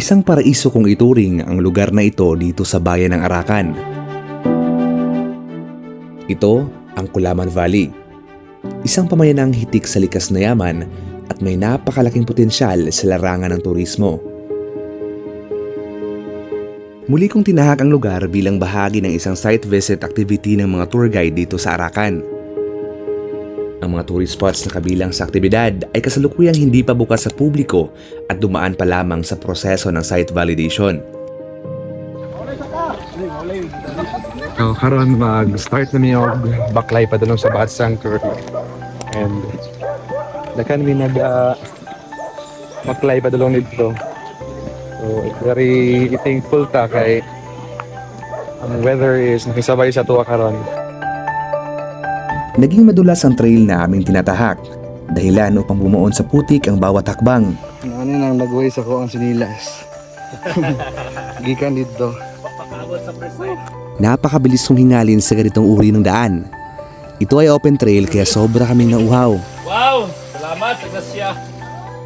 Isang paraiso kung ituring ang lugar na ito dito sa bayan ng Arakan. Ito ang Kulaman Valley. Isang pamayanang hitik sa likas na yaman at may napakalaking potensyal sa larangan ng turismo. Muli kong tinahak ang lugar bilang bahagi ng isang site visit activity ng mga tour guide dito sa Arakan. Ang mga tourist spots na kabilang sa aktibidad ay kasalukuyang hindi pa bukas sa publiko at dumaan pa lamang sa proseso ng site validation. So, karon mag-start na niyo baklay pa dalong sa Batsang Curve. And dakan mi baklay pa dalong dito. So, very thankful ta kay ang weather is nakisabay sa tuwa karon. Naging madulas ang trail na aming tinatahak, dahilan upang bumuon sa putik ang bawat hakbang. Ano nang nag-waste ako ang sinilas. Gikan dito. Napakabilis kong hingalin sa ganitong uri ng daan. Ito ay open trail kaya sobra kaming nauhaw. Wow! Salamat, Iglesia!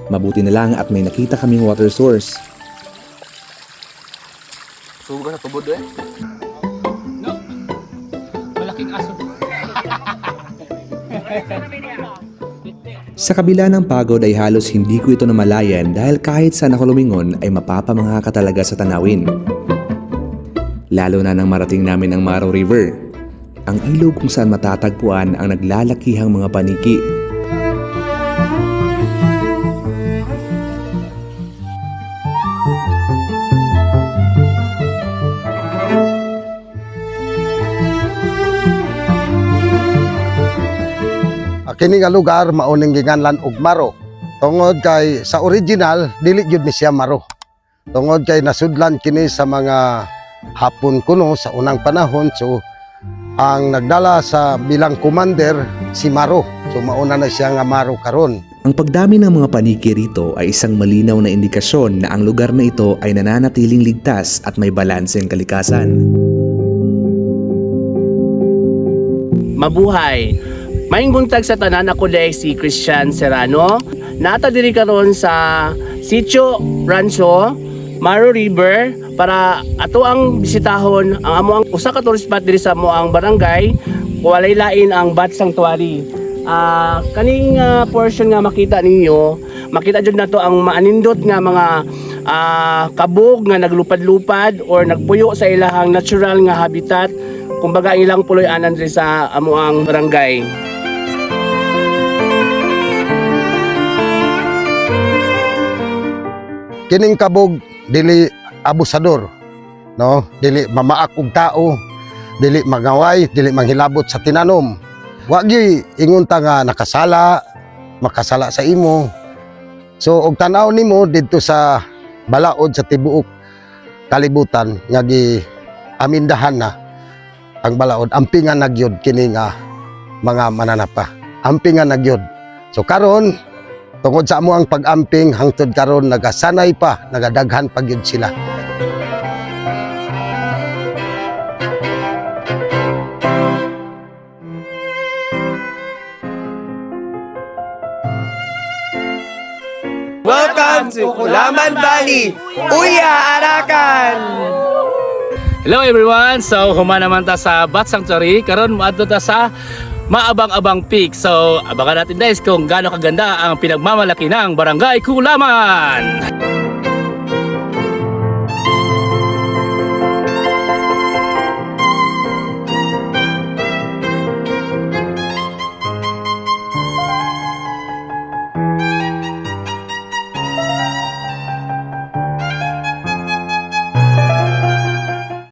Mabuti na lang at may nakita kaming water source. Sugo sa tubod eh. No! Malaking aso. Sa kabila ng pagod ay halos hindi ko ito namalayan dahil kahit saan ako lumingon ay mapapamangha ka talaga sa tanawin. Lalo na nang marating namin ang Maro River, ang ilog kung saan matatagpuan ang naglalakihang mga paniki. Kini nga lugar mauning ginganlan og Maro. Tungod kay sa original dili gyud ni siya Maro. Tungod kay nasudlan kini sa mga Hapon kuno sa unang panahon, so ang nagdala sa bilang commander si Maro. So mauna na siya nga Maro karon. Ang pagdami ng mga paniki rito ay isang malinaw na indikasyon na ang lugar na ito ay nananatiling ligtas at may balanseng kalikasan. Mabuhay! Maing buntag sa tanan, ako dahil si Christian Serrano. Nata diri karon sa Sitio Rancho, Maro River para ato ang bisitahon ang amo ang usa ka tourist spot diri sa amo ang barangay. Walay lain ang Bat Sanctuary. Kaning portion nga makita ninyo, makita jud nato ang maanindot nga mga kabog nga naglupad-lupad or nagpuyo sa ilahang natural nga habitat. Kumbaga ilang puloy-anan diri sa amo ang barangay. Kining kabog dili abusador, no? Dili mamaak og tao, dili magaway, dili manghilabot sa tinanom. Wa gyud ingon ta nga makasala sa imo. So og tanaw nimo didto sa balaod sa tibuok kalibutan nga gi amindahan na ang balaod, ampingan na gyud kini nga mga mananapa. Ampingan na gyud. So karon tungod sa amo ang pag-amping hangtod karon nagasanay pa, nagadaghan pa gyud sila. Welcome to Kulaman Valley, Uya, Arakan! Hello everyone! So human naman ta sa Bat Sanctuary. Karon moadto ta sa Maabang-Abang Peak. So abangan natin guys kung gaano kaganda ang pinagmamalaki ng Barangay Kulaman.